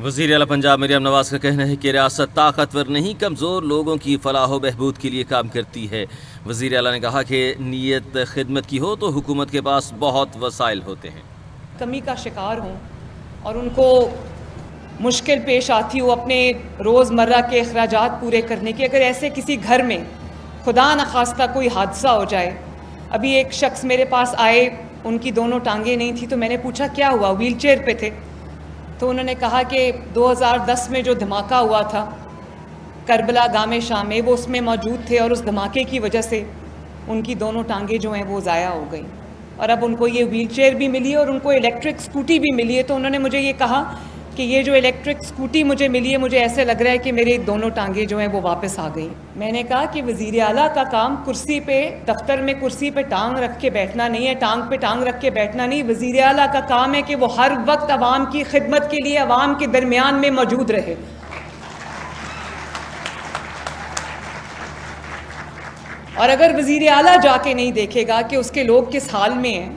وزیر اعلیٰ پنجاب مریم نواز کا کہنا ہے کہ ریاست طاقتور نہیں، کمزور لوگوں کی فلاح و بہبود کے لیے کام کرتی ہے۔ وزیر اعلیٰ نے کہا کہ نیت خدمت کی ہو تو حکومت کے پاس بہت وسائل ہوتے ہیں۔ کمی کا شکار ہوں اور ان کو مشکل پیش آتی ہو اپنے روزمرہ کے اخراجات پورے کرنے کی، اگر ایسے کسی گھر میں خدا نخواستہ کوئی حادثہ ہو جائے۔ ابھی ایک شخص میرے پاس آئے، ان کی دونوں ٹانگیں نہیں تھی، تو میں نے پوچھا کیا ہوا، ویل چیئر پہ تھے، تو انہوں نے کہا کہ 2010 میں جو دھماکہ ہوا تھا کربلا گام شام میں، وہ اس میں موجود تھے اور اس دھماکے کی وجہ سے ان کی دونوں ٹانگیں جو ہیں وہ ضائع ہو گئیں، اور اب ان کو یہ ویل چیئر بھی ملی ہے اور ان کو الیکٹرک اسکوٹی بھی ملی ہے۔ تو انہوں نے مجھے یہ کہا کہ یہ جو الیکٹرک اسکوٹی مجھے ملی ہے، مجھے ایسے لگ رہا ہے کہ میری دونوں ٹانگیں جو ہیں وہ واپس آ گئیں۔ میں نے کہا کہ وزیر اعلیٰ کا کام کرسی پہ، دفتر میں کرسی پہ ٹانگ رکھ کے بیٹھنا نہیں ہے، ٹانگ پہ ٹانگ رکھ کے بیٹھنا نہیں۔ وزیر اعلیٰ کا کام ہے کہ وہ ہر وقت عوام کی خدمت کے لیے عوام کے درمیان میں موجود رہے۔ اور اگر وزیر اعلیٰ جا کے نہیں دیکھے گا کہ اس کے لوگ کس حال میں ہیں،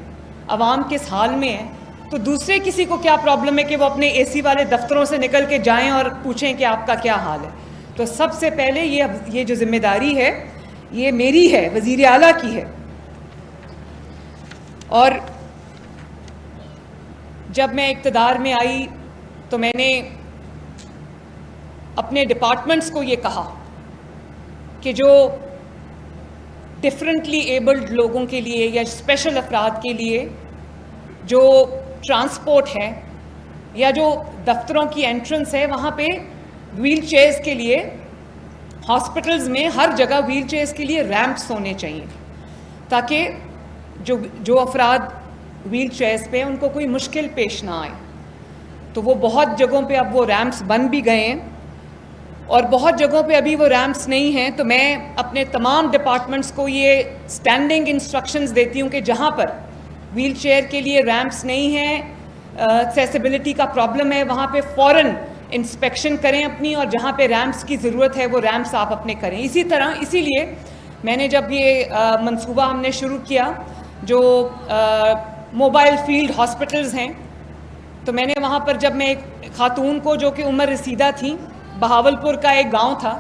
عوام کس حال میں ہیں، تو دوسرے کسی کو کیا پرابلم ہے کہ وہ اپنے اے سی والے دفتروں سے نکل کے جائیں اور پوچھیں کہ آپ کا کیا حال ہے۔ تو سب سے پہلے یہ جو ذمہ داری ہے یہ میری ہے، وزیر اعلیٰ کی ہے۔ اور جب میں اقتدار میں آئی تو میں نے اپنے ڈپارٹمنٹس کو یہ کہا کہ جو ڈفرینٹلی ایبلڈ لوگوں کے لیے یا اسپیشل افراد کے لیے جو ٹرانسپورٹ ہے یا جو دفتروں کی انٹرنس ہے، وہاں پہ ویل چیئرز کے لیے ہاسپٹلز میں ہر جگہ ویل چیئرز کے لیے ریمپس ہونے چاہیے، تاکہ جو افراد ویل چیئرز پہ ان کو کوئی مشکل پیش نہ آئے۔ تو وہ بہت جگہوں پہ اب وہ ریمپس بن بھی گئے ہیں اور بہت جگہوں پہ ابھی وہ ریمپس نہیں ہیں۔ تو میں اپنے تمام ڈپارٹمنٹس کو یہ اسٹینڈنگ انسٹرکشنز دیتی ہوں کہ جہاں پر ویل چیئر کے لیے ریمپس نہیں ہیں، ایکسیسیبلٹی کا پرابلم ہے، وہاں پہ فوراً انسپیکشن کریں اپنی، اور جہاں پہ ریمپس کی ضرورت ہے وہ ریمپس آپ اپنے کریں۔ اسی لیے میں نے جب یہ منصوبہ ہم نے شروع کیا جو موبائل فیلڈ ہاسپٹلز ہیں، تو میں نے وہاں پر جب میں ایک خاتون کو جو کہ عمر رسیدہ تھیں، بہاولپور کا ایک گاؤں تھا،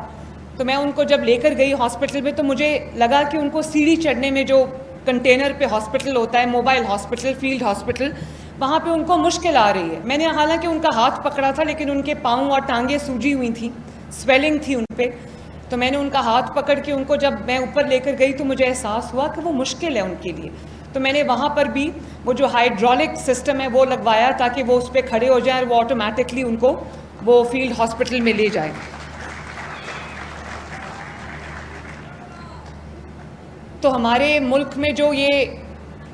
تو میں ان کو جب لے کر گئی ہاسپٹل میں، تو مجھے لگا کہ ان کو سیڑھی چڑھنے میں، جو کنٹینر پہ ہاسپٹل ہوتا ہے، موبائل ہاسپٹل، فیلڈ ہاسپٹل، وہاں پہ ان کو مشکل آ رہی ہے۔ میں نے حالانکہ ان کا ہاتھ پکڑا تھا، لیکن ان کے پاؤں اور ٹانگیں سوجی ہوئی تھیں، سویلنگ تھی ان پہ، تو میں نے ان کا ہاتھ پکڑ کے ان کو جب میں اوپر لے کر گئی تو مجھے احساس ہوا کہ وہ مشکل ہے ان کے لیے۔ تو میں نے وہاں پر بھی وہ جو ہائیڈرولک سسٹم ہے وہ لگوایا تاکہ وہ اس پہ کھڑے ہو جائیں اور وہ آٹومیٹکلی ان کو وہ فیلڈ ہاسپٹل میں لے جائیں۔ تو ہمارے ملک میں جو یہ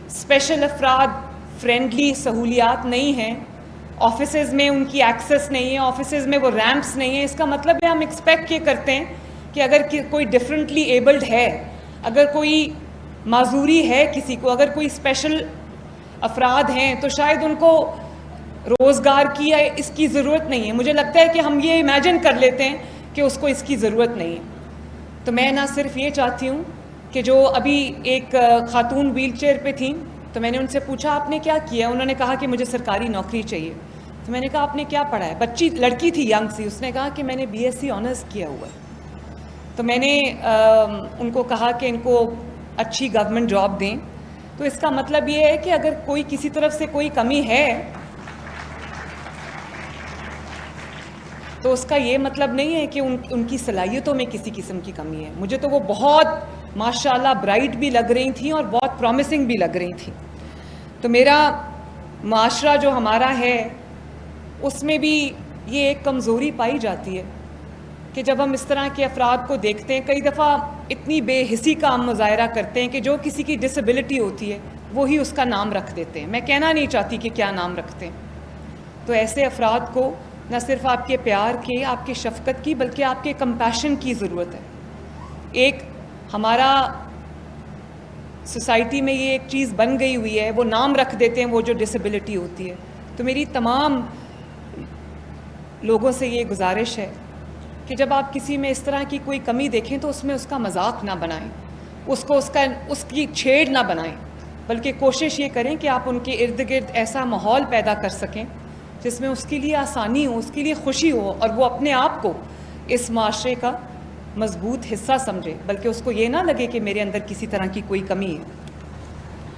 اسپیشل افراد فرینڈلی سہولیات نہیں ہیں، آفیسز میں ان کی ایکسیس نہیں ہے، آفیسز میں وہ ریمپس نہیں ہیں، اس کا مطلب ہے ہم ایکسپیکٹ یہ کرتے ہیں کہ اگر کوئی ڈفرینٹلی ایبلڈ ہے، اگر کوئی معذوری ہے کسی کو، اگر کوئی اسپیشل افراد ہیں، تو شاید ان کو روزگار کی یا اس کی ضرورت نہیں ہے۔ مجھے لگتا ہے کہ ہم یہ امیجن کر لیتے ہیں کہ اس کو اس کی ضرورت نہیں ہے۔ تو میں نہ صرف یہ چاہتی ہوں کہ جو ابھی ایک خاتون ویل چیئر پہ تھیں، تو میں نے ان سے پوچھا آپ نے کیا کیا، انہوں نے کہا کہ مجھے سرکاری نوکری چاہیے۔ تو میں نے کہا آپ نے کیا پڑھا ہے، لڑکی تھی ینگ سی، اس نے کہا کہ میں نے BSc آنرس کیا ہوا ہے۔ تو میں نے ان کو کہا کہ ان کو اچھی گورنمنٹ جاب دیں۔ تو اس کا مطلب یہ ہے کہ اگر کوئی کسی طرف سے کوئی کمی ہے تو اس کا یہ مطلب نہیں ہے کہ ان کی صلاحیتوں میں کسی قسم کی کمی ہے۔ مجھے تو وہ بہت ماشاءاللہ برائٹ بھی لگ رہی تھیں اور بہت پرومسنگ بھی لگ رہی تھیں۔ تو میرا معاشرہ جو ہمارا ہے اس میں بھی یہ ایک کمزوری پائی جاتی ہے کہ جب ہم اس طرح کے افراد کو دیکھتے ہیں، کئی دفعہ اتنی بے حسی کا ہم مظاہرہ کرتے ہیں کہ جو کسی کی ڈسیبلٹی ہوتی ہے وہی اس کا نام رکھ دیتے ہیں۔ میں کہنا نہیں چاہتی کہ کیا نام رکھتے ہیں۔ تو ایسے افراد کو نہ صرف آپ کے پیار کے، آپ کی شفقت کی، بلکہ آپ کے کمپیشن کی ضرورت ہے۔ ایک ہمارا سوسائٹی میں یہ ایک چیز بن گئی ہوئی ہے، وہ نام رکھ دیتے ہیں وہ جو ڈسیبلٹی ہوتی ہے۔ تو میری تمام لوگوں سے یہ گزارش ہے کہ جب آپ کسی میں اس طرح کی کوئی کمی دیکھیں تو اس میں اس کا مذاق نہ بنائیں، اس کی چھیڑ نہ بنائیں، بلکہ کوشش یہ کریں کہ آپ ان کے ارد گرد ایسا ماحول پیدا کر سکیں جس میں اس کے لیے آسانی ہو, اس کے لیے خوشی ہو, اور وہ اپنے آپ کو اس معاشرے کا مضبوط حصہ سمجھے, بلکہ اس کو یہ نہ لگے کہ میرے اندر کسی طرح کی کوئی کمی ہے.